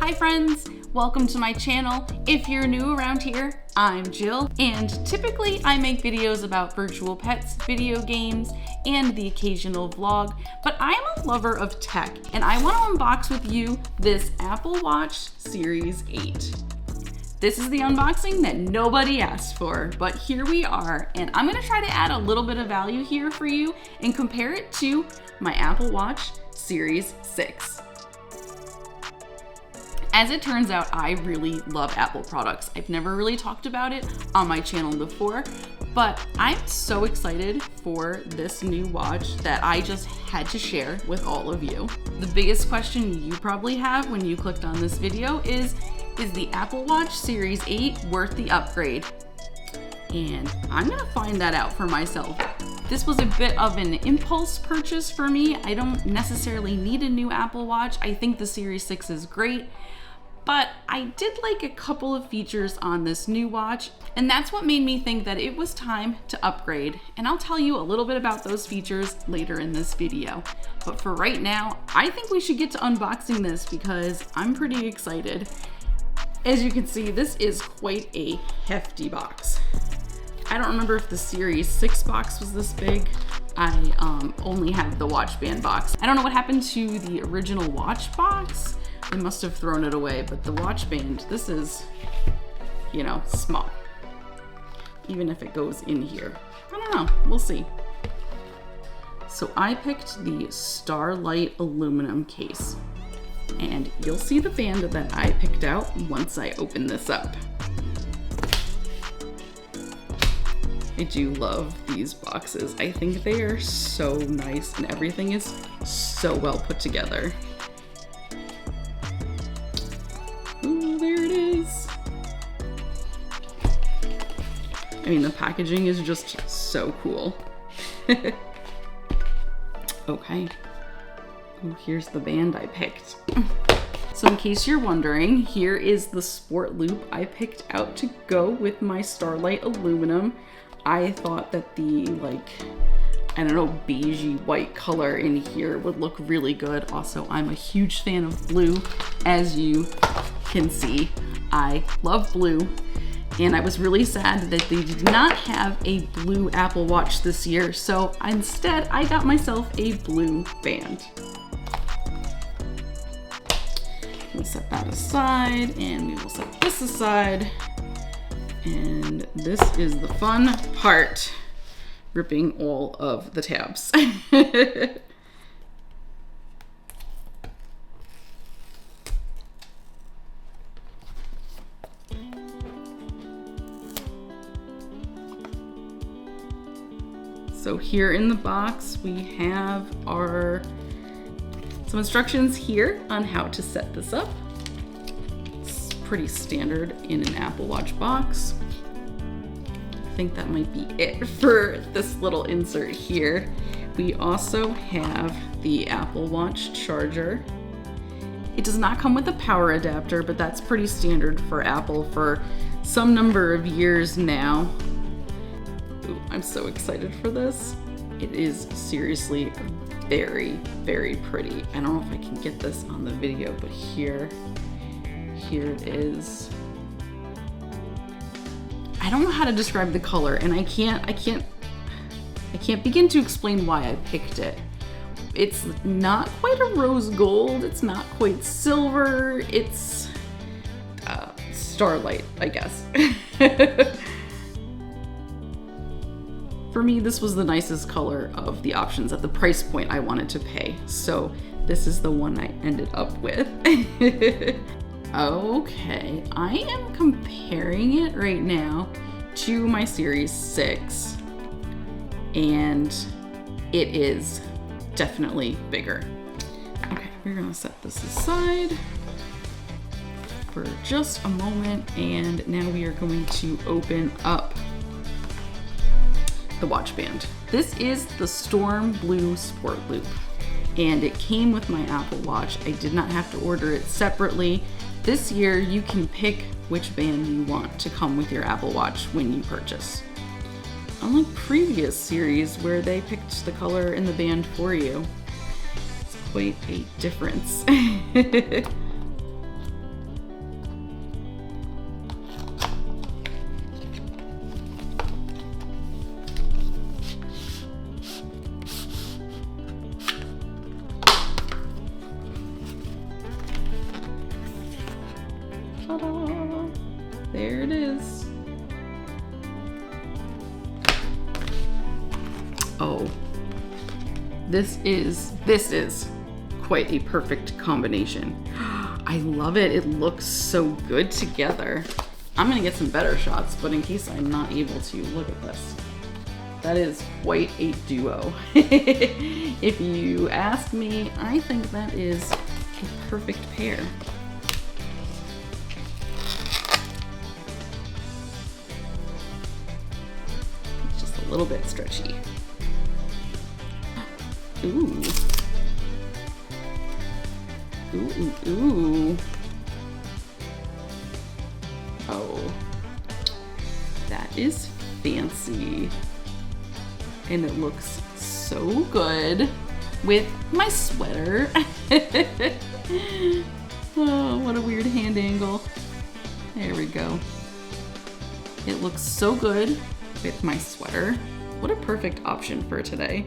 Hi friends, welcome to my channel. If you're new around here, I'm Jill, and typically I make videos about virtual pets, video games, and the occasional vlog, but I'm a lover of tech, and I want to unbox with you this Apple Watch Series 8. This is the unboxing that nobody asked for, but here we are, and I'm gonna try to add a little bit of value here for you and compare it to my Apple Watch Series 6. As it turns out, I really love Apple products. I've never really talked about it on my channel before, but I'm so excited for this new watch that I just had to share with all of you. The biggest question you probably have when you clicked on this video is the Apple Watch Series 8 worth the upgrade? And I'm gonna find that out for myself. This was a bit of an impulse purchase for me. I don't necessarily need a new Apple Watch. I think the Series 6 is great, but I did like a couple of features on this new watch, and that's what made me think that it was time to upgrade. And I'll tell you a little bit about those features later in this video. But for right now, I think we should get to unboxing this because I'm pretty excited. As you can see, this is quite a hefty box. I don't remember if the Series 6 box was this big. I only have the watch band box. I don't know what happened to the original watch box. They must have thrown it away, but the watch band, this is, you know, small. Even if it goes in here. I don't know, we'll see. So I picked the Starlight aluminum case, and you'll see the band that I picked out once I open this up. I do love these boxes. I think they are so nice and everything is so well put together. Ooh, there it is. I mean, the packaging is just so cool. Okay. Oh, here's the band I picked. So in case you're wondering, here is the sport loop I picked out to go with my Starlight aluminum. I thought that the, like, I don't know, beigey white color in here would look really good. Also, I'm a huge fan of blue. As you can see, I love blue. And I was really sad that they did not have a blue Apple Watch this year. So instead, I got myself a blue band. We'll set that aside, and we will set this aside. And this is the fun part, ripping all of the tabs. So here in the box, we have some instructions here on how to set this up. It's pretty standard in an Apple Watch box. I think that might be it for this little insert here. We also have the Apple Watch charger. It does not come with a power adapter, but that's pretty standard for Apple for some number of years now. Ooh, I'm so excited for this. It is seriously very, very pretty. I don't know if I can get this on the video, but here it is. I don't know how to describe the color, and I can't begin to explain why I picked it. It's not quite a rose gold, it's not quite silver, it's starlight, I guess. For me, this was the nicest color of the options at the price point I wanted to pay. So this is the one I ended up with. Okay, I am comparing it right now to my Series 6, and it is definitely bigger. Okay, we're gonna set this aside for just a moment, and now we are going to open up the watch band. This is the Storm Blue Sport Loop, and it came with my Apple Watch. I did not have to order it separately. This year, you can pick which band you want to come with your Apple Watch when you purchase. Unlike previous series where they picked the color and the band for you. It's quite a difference. Ta-da! There it is. Oh, this is quite a perfect combination. I love it. It looks so good together. I'm gonna get some better shots, but in case I'm not able to, look at this. That is quite a duo. If you ask me, I think that is a perfect pair. It's just a little bit stretchy. Ooh. Ooh, ooh, ooh. Oh, that is fancy. And it looks so good with my sweater. Oh, what a weird hand angle. There we go. It looks so good with my sweater. What a perfect option for today.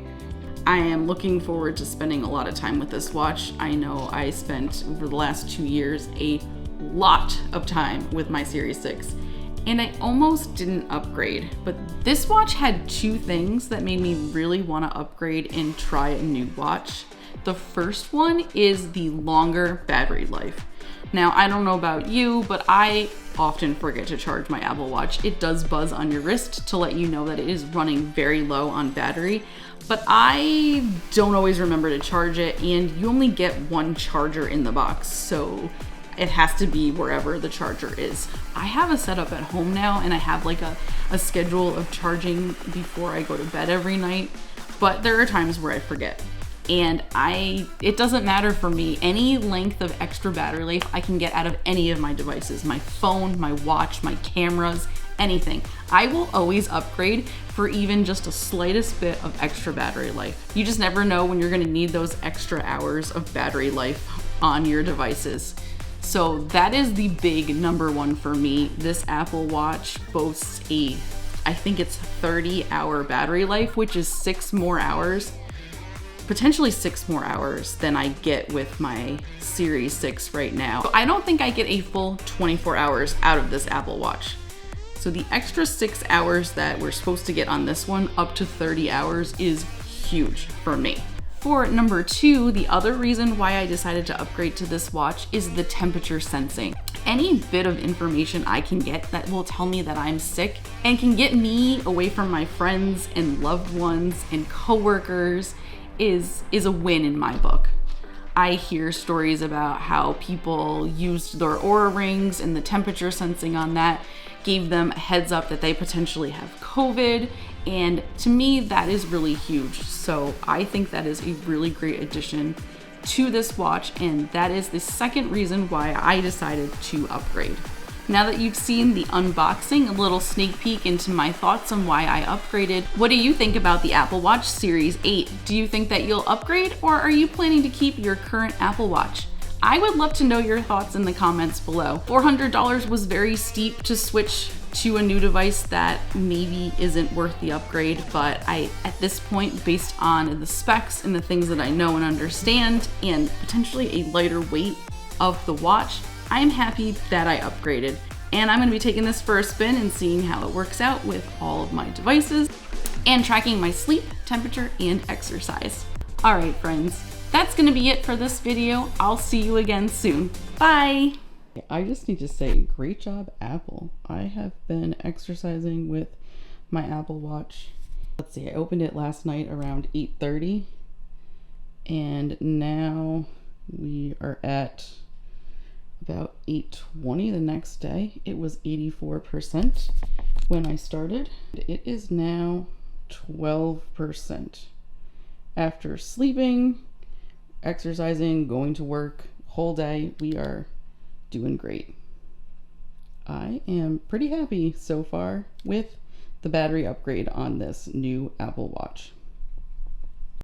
I am looking forward to spending a lot of time with this watch. I know I spent over the last 2 years a lot of time with my Series 6 and I almost didn't upgrade, but this watch had 2 things that made me really want to upgrade and try a new watch. The first one is the longer battery life. Now, I don't know about you, but I often forget to charge my Apple Watch. It does buzz on your wrist to let you know that it is running very low on battery, but I don't always remember to charge it, and you only get 1 charger in the box, so it has to be wherever the charger is. I have a setup at home now, and I have like a schedule of charging before I go to bed every night, but there are times where I forget. And it doesn't matter for me. Any length of extra battery life I can get out of any of my devices, my phone, my watch, my cameras, anything. I will always upgrade for even just a slightest bit of extra battery life. You just never know when you're gonna need those extra hours of battery life on your devices. So that is the big number one for me. This Apple Watch boasts I think it's 30-hour battery life, which is 6 more hours. Potentially 6 more hours than I get with my Series 6 right now. So I don't think I get a full 24 hours out of this Apple Watch. So the extra 6 hours that we're supposed to get on this one, up to 30 hours, is huge for me. For number 2, the other reason why I decided to upgrade to this watch is the temperature sensing. Any bit of information I can get that will tell me that I'm sick and can get me away from my friends and loved ones and coworkers is a win in my book. I hear stories about how people used their Oura rings and the temperature sensing on that gave them a heads up that they potentially have COVID. And to me, that is really huge. So I think that is a really great addition to this watch. And that is the second reason why I decided to upgrade. Now that you've seen the unboxing, a little sneak peek into my thoughts on why I upgraded, what do you think about the Apple Watch Series 8? Do you think that you'll upgrade, or are you planning to keep your current Apple Watch? I would love to know your thoughts in the comments below. $400 was very steep to switch to a new device that maybe isn't worth the upgrade, but at this point, based on the specs and the things that I know and understand, and potentially a lighter weight of the watch, I am happy that I upgraded. And I'm gonna be taking this for a spin and seeing how it works out with all of my devices and tracking my sleep, temperature, and exercise. All right, friends, that's gonna be it for this video. I'll see you again soon. Bye. I just need to say, great job, Apple. I have been exercising with my Apple Watch. Let's see, I opened it last night around 8:30, and now we are at about 8:20 the next day. It was 84% when I started. It is now 12%. After sleeping, exercising, going to work, whole day, we are doing great. I am pretty happy so far with the battery upgrade on this new Apple Watch.